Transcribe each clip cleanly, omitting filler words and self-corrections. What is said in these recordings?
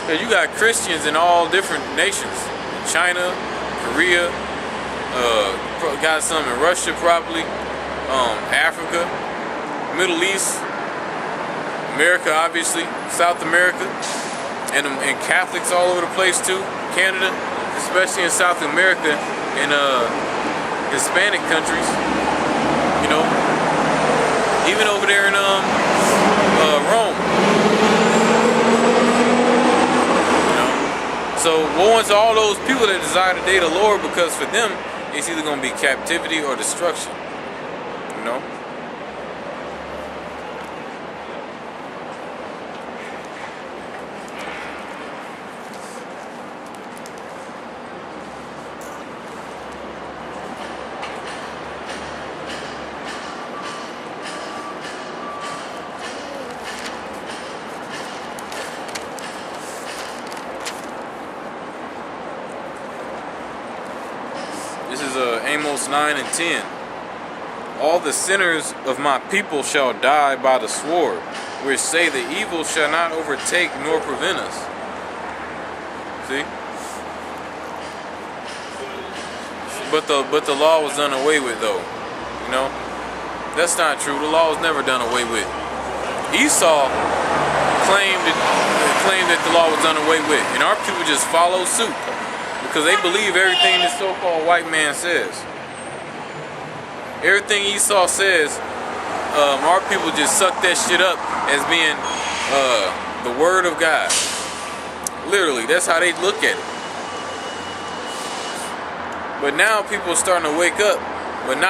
Because you got Christians in all different nations. China, Korea, got some in Russia probably, Africa, Middle East, America obviously, South America, and Catholics all over the place too. Canada, especially in South America, and Hispanic countries, you know, even over there in Rome. So woe unto all those people that desire the day of the Lord, because for them it's either going to be captivity or destruction. You know? This is Amos 9 and 10. All the sinners of my people shall die by the sword, which say the evil shall not overtake nor prevent us. See? But the law was done away with, though. You know? That's not true. The law was never done away with. Esau claimed that the law was done away with, and our people just follow suit. Because they believe everything this so-called white man says. Everything Esau says, our people just suck that shit up as being the word of God. Literally, that's how they look at it. But now people are starting to wake up, but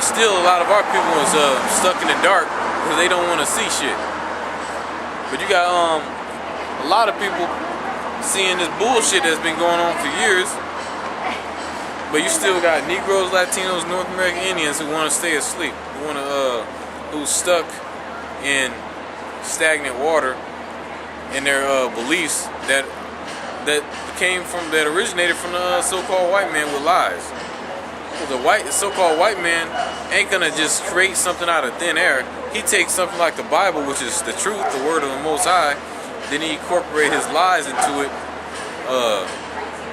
still a lot of our people is stuck in the dark because they don't want to see shit. But you got a lot of people seeing this bullshit that's been going on for years, but you still got Negroes, Latinos, North American Indians who want to stay asleep, who's stuck in stagnant water in their beliefs that originated from the so-called white man with lies. The so-called white man ain't gonna just create something out of thin air. He takes something like the Bible, which is the truth, the word of the Most High. Then he incorporate his lies into it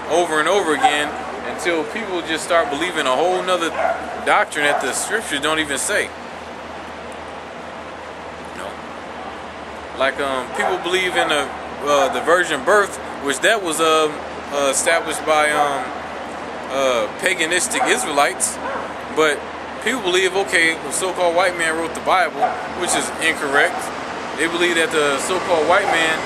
over and over again until people just start believing a whole nother doctrine that the scriptures don't even say. You know? Like people believe in the virgin birth, which that was established by paganistic Israelites, but people believe, okay, the so-called white man wrote the Bible, which is incorrect. They believe that the so-called white man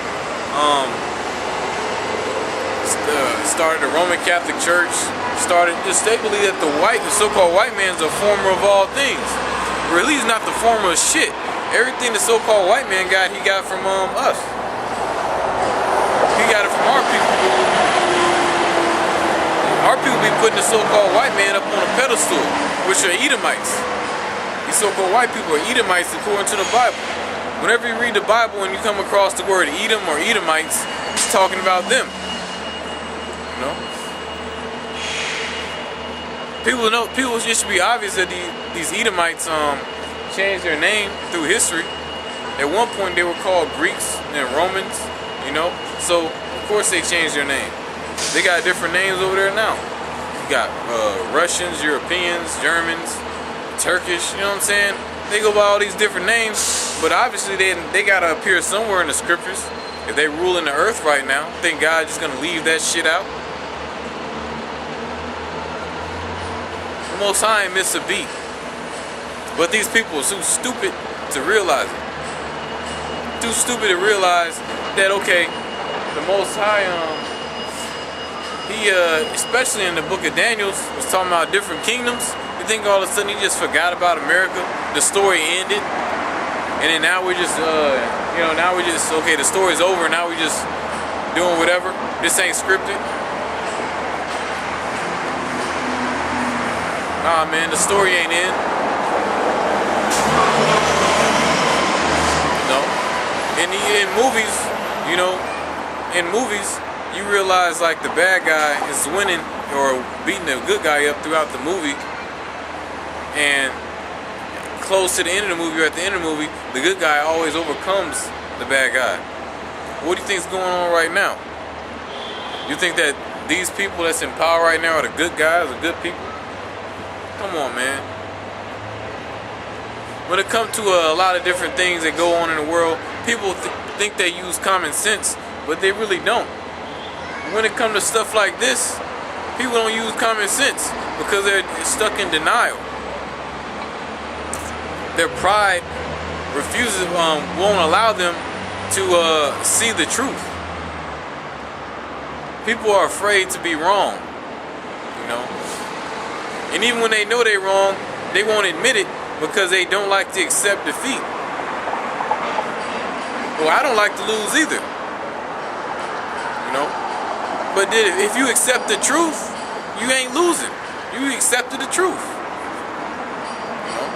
started the Roman Catholic Church. They believe that the so-called white man is the former of all things. Really, he's not the former of shit. Everything the so-called white man got, he got from us. He got it from our people. Our people be putting the so-called white man up on a pedestal, which are Edomites. These so-called white people are Edomites according to the Bible. Whenever you read the Bible and you come across the word Edom or Edomites, it's talking about them. You know? People it should be obvious that these Edomites changed their name through history. At one point they were called Greeks and Romans, you know? So of course they changed their name. They got different names over there now. You got Russians, Europeans, Germans, Turkish, you know what I'm saying? They go by all these different names, but obviously they gotta appear somewhere in the scriptures. If they rule in the earth right now, think God's just gonna leave that shit out? The Most High ain't miss a beat. But these people are too stupid to realize it. Too stupid to realize that, okay, the Most High, he, especially in the book of Daniel, was talking about different kingdoms. You think all of a sudden he just forgot about America? The story ended, and then now we're just, okay, the story's over, now we're just doing whatever. This ain't scripted. Nah, man, the story ain't in. No. In movies, you know, you realize like the bad guy is winning or beating the good guy up throughout the movie, and close to the end of the movie or at the end of the movie, the good guy always overcomes the bad guy. What do you think is going on right now? You think that these people that's in power right now are the good guys, the good people? Come on, man. When it comes to a lot of different things that go on in the world, people think they use common sense, but they really don't. When it comes to stuff like this, people don't use common sense because they're stuck in denial. Their pride refuses, won't allow them to see the truth. People are afraid to be wrong, you know. And even when they know they're wrong, they won't admit it because they don't like to accept defeat. Well, I don't like to lose either, you know. But if you accept the truth, you ain't losing. You accepted the truth. You know?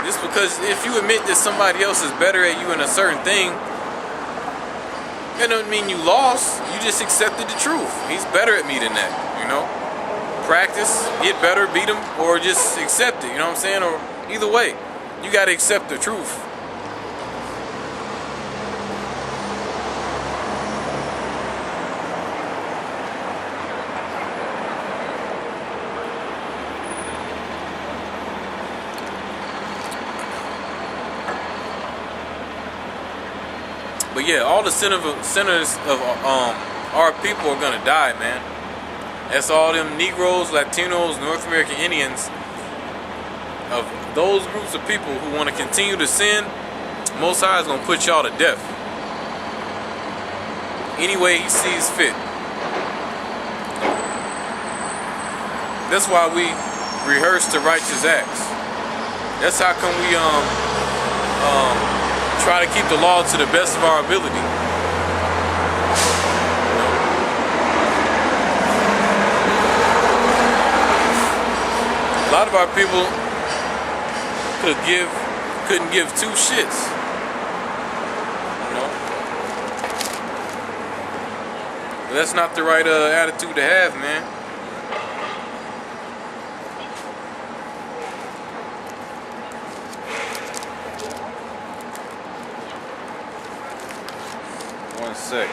Just because if you admit that somebody else is better at you in a certain thing, that doesn't mean you lost. You just accepted the truth. He's better at me than that, you know. Practice, get better, beat him, or just accept it, you know what I'm saying? Or either way, you got to accept the truth. But yeah, all the sinners of our people are gonna die, man. That's all them Negroes, Latinos, North American Indians. Of those groups of people who want to continue to sin, Most High is gonna put y'all to death. Any way He sees fit. That's why we rehearse the righteous acts. That's how come we try to keep the law to the best of our ability. A lot of our people couldn't give two shits. You know? But that's not the right attitude to have, man. One sec.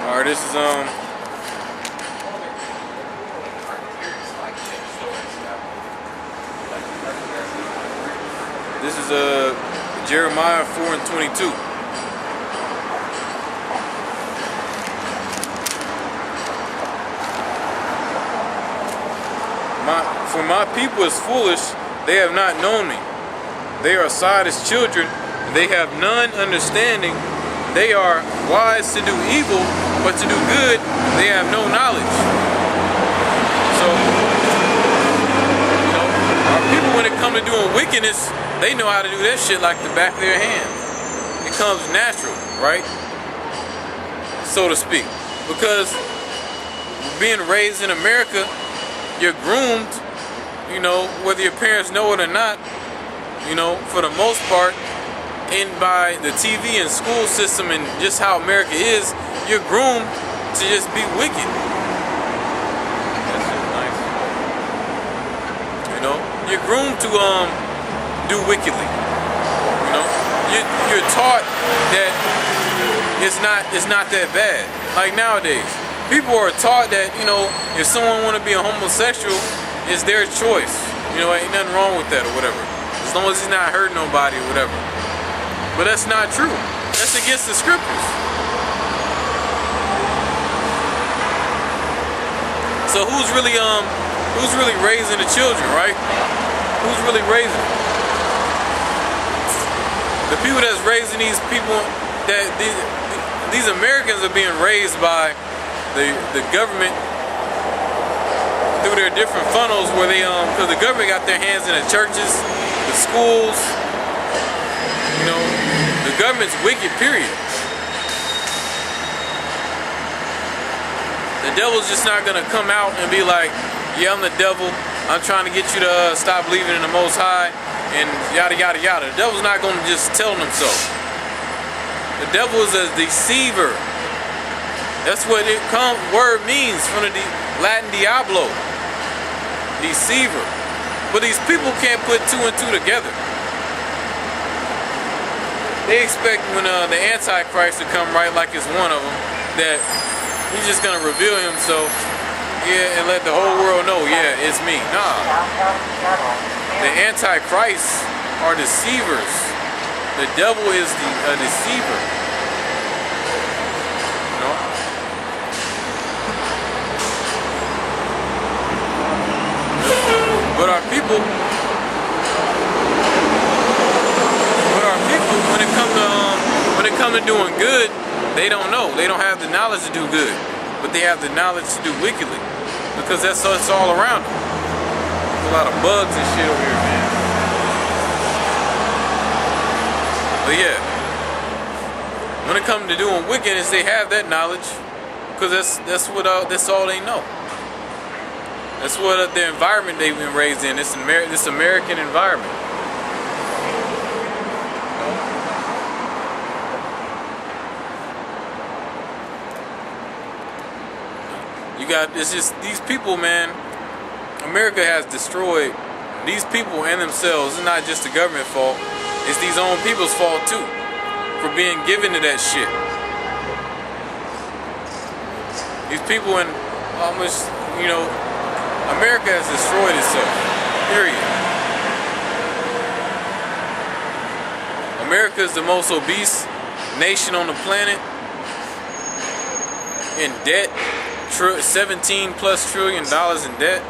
Alright, this is Jeremiah 4:22. For my people is foolish, they have not known me. They are aside as children, they have none understanding. They are wise to do evil, but to do good, they have no knowledge. So, you know, our people, when it comes to doing wickedness, they know how to do that shit like the back of their hand. It comes natural, right? So to speak. Because being raised in America, you're groomed, you know, whether your parents know it or not, you know, for the most part, and by the TV and school system and just how America is, you're groomed to just be wicked. That's just nice. You know, you're groomed to do wickedly. You know, you're taught that it's not that bad. Like nowadays, people are taught that, you know, if someone want to be a homosexual, it's their choice. You know, ain't nothing wrong with that or whatever, as long as he's not hurting nobody or whatever. But that's not true. That's against the scriptures. So who's really raising the children, right? Who's really raising them? The people that's raising these people, that these Americans are being raised by the government through their different funnels where they because the government got their hands in the churches, the schools. You know, the government's wicked, period. The devil's just not gonna come out and be like, yeah, I'm the devil, I'm trying to get you to stop believing in the Most High, and yada yada yada. The devil's not gonna just tell them so. The devil is a deceiver. That's what the word means from the Latin diablo, deceiver. But these people can't put two and two together. They expect when the Antichrist to come, right, like it's one of them, that he's just gonna reveal himself, yeah, and let the whole world know, yeah, it's me. Nah. The Antichrists are deceivers. The devil is a deceiver. You know? But our people, when it comes to doing good, they don't know. They don't have the knowledge to do good, but they have the knowledge to do wickedly, because that's it's all around them. There's a lot of bugs and shit over here, man. But yeah, when it comes to doing wickedness, they have that knowledge, because that's all they know. That's what the environment they've been raised in. This American environment. It's just these people, man. America has destroyed these people and themselves. It's not just the government fault. It's these own people's fault too, for being given to that shit. These people in almost, you know, America has destroyed itself. Period. America is the most obese nation on the planet. In debt. $17+ trillion in debt.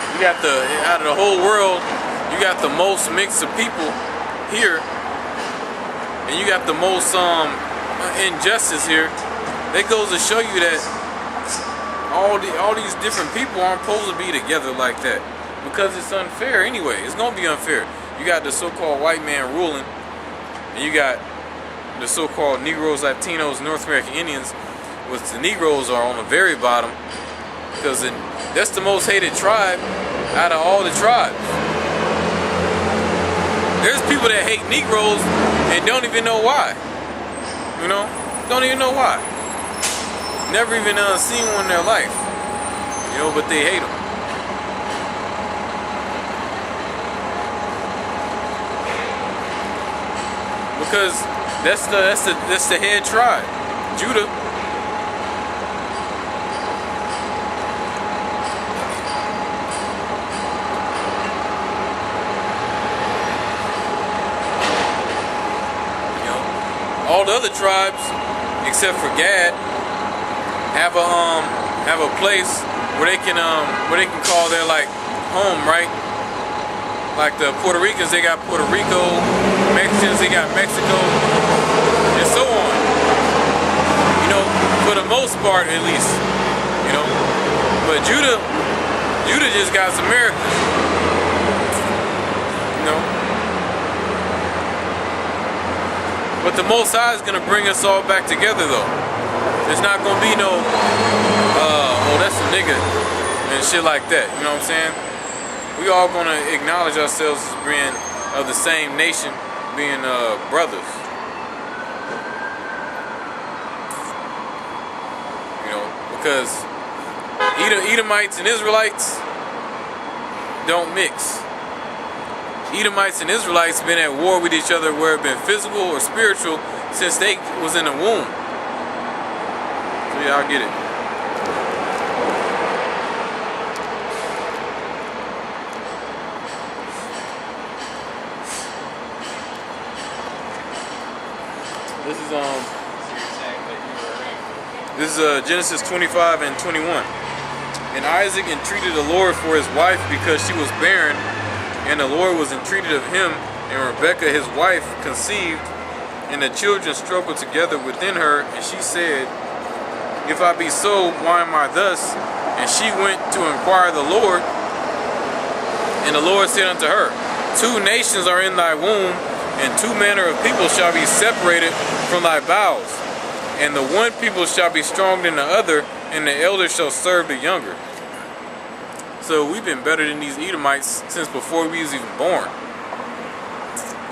You got out of the whole world, you got the most mix of people here, and you got the most injustice here. That goes to show you that all these different people aren't supposed to be together like that, because it's unfair anyway. It's gonna be unfair. You got the so-called white man ruling, and you got the so-called Negroes, Latinos, North American Indians, which the Negroes are on the very bottom, because that's the most hated tribe out of all the tribes. There's people that hate Negroes and don't even know why. You know, don't even know why. Never even seen one in their life. You know, but they hate them. Because that's the head tribe, Judah. You know, all the other tribes, except for Gad, have a place where they can call their like home, right? Like the Puerto Ricans, they got Puerto Rico. Mexicans, they got Mexico, and so on. You know, for the most part, at least. You know, but Judah just got America. You know, but the Most High is gonna bring us all back together, though. There's not gonna be no, oh, that's a nigga, and shit like that. You know what I'm saying? We all gonna acknowledge ourselves as being of the same nation, being brothers. You know, because Edomites and Israelites don't mix. Edomites and Israelites been at war with each other, where it been physical or spiritual, since they was in the womb. So yeah, I'll get it. This is Genesis 25 and 21. And Isaac entreated the Lord for his wife, because she was barren, and the Lord was entreated of him. And Rebekah his wife conceived, and the children struggled together within her. And she said, If I be so, why am I thus? And she went to inquire the Lord. And the Lord said unto her, 2 nations are in thy womb, and 2 manner of people shall be separated from thy bowels. And the one people shall be stronger than the other, and the elder shall serve the younger. So we've been better than these Edomites since before we was even born.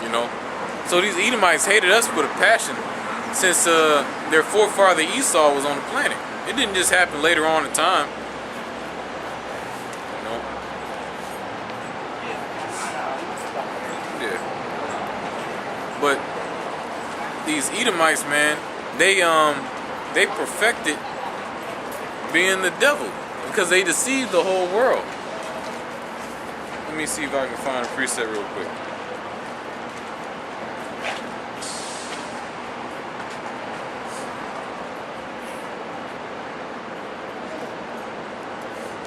You know? So these Edomites hated us with a passion since their forefather Esau was on the planet. It didn't just happen later on in time. You know? Yeah. But these Edomites, man, they perfected being the devil because they deceived the whole world. Let me see if I can find a preset real quick.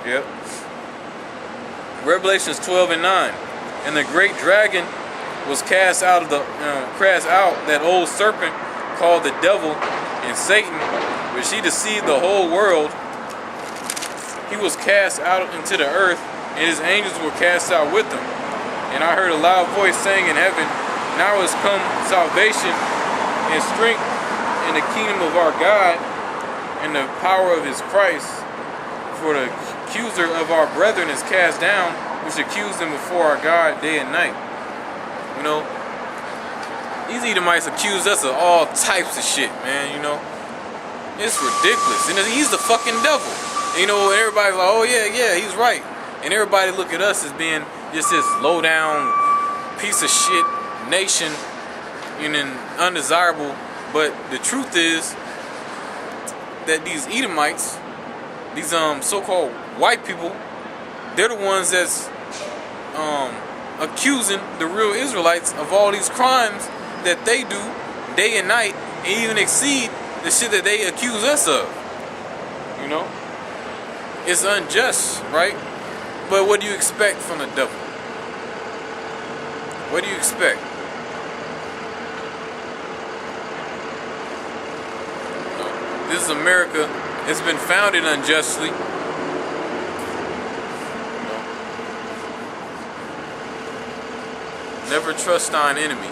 Yep. Revelations 12 and 9. And the great dragon was cast out of that old serpent called the devil and Satan, which he deceived the whole world. He was cast out into the earth, and his angels were cast out with him. And I heard a loud voice saying in heaven, now is come salvation and strength in the kingdom of our God and the power of his Christ. For the accuser of our brethren is cast down, which accused them before our God day and night. You know, these Edomites accuse us of all types of shit, man, you know. It's ridiculous. And he's the fucking devil. You know, and everybody's like, oh yeah, he's right. And everybody look at us as being just this low down piece of shit nation and undesirable. But the truth is that these Edomites, these so-called white people, they're the ones that's accusing the real Israelites of all these crimes that they do day and night, and even exceed the shit that they accuse us of. You know? It's unjust, right? But what do you expect from the devil? What do you expect? This is America. It's been founded unjustly. Never trust thine enemy.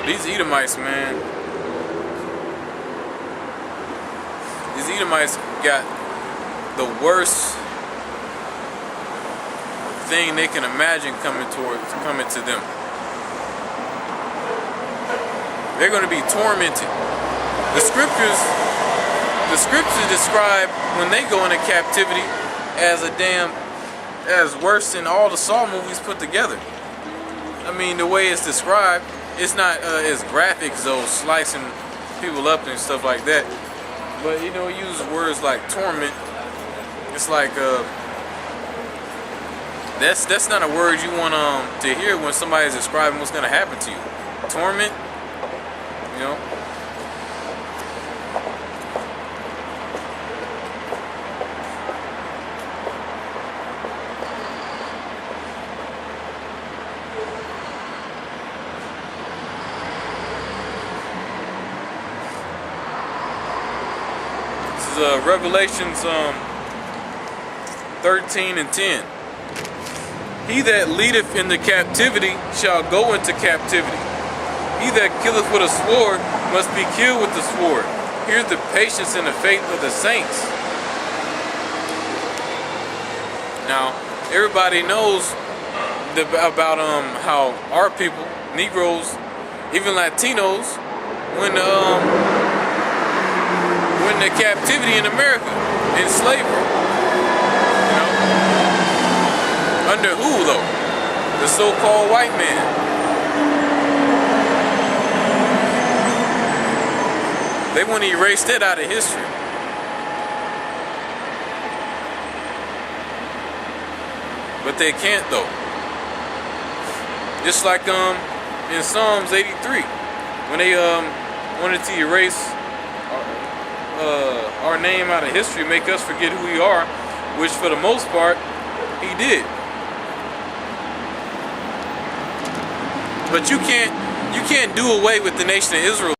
These Edomites, man. These Edomites got the worst thing they can imagine coming to them. They're going to be tormented. The scriptures describe when they go into captivity as worse than all the Saw movies put together. I mean, the way it's described, it's not as graphic as those slicing people up and stuff like that. But you know, use words like torment. It's like that's not a word you want to hear when somebody's describing what's gonna happen to you. Torment, you know. Revelations 13 and 10. He that leadeth into captivity shall go into captivity. He that killeth with a sword must be killed with the sword. Here's the patience and the faith of the saints. Now, everybody knows about how our people, Negroes, even Latinos, when the captivity in America, in slavery, you know, under who though? The so-called white man. They want to erase that out of history. But they can't though. Just like in Psalms 83, when they wanted to erase our name out of history, make us forget who we are, which for the most part he did. But you can't do away with the nation of Israel.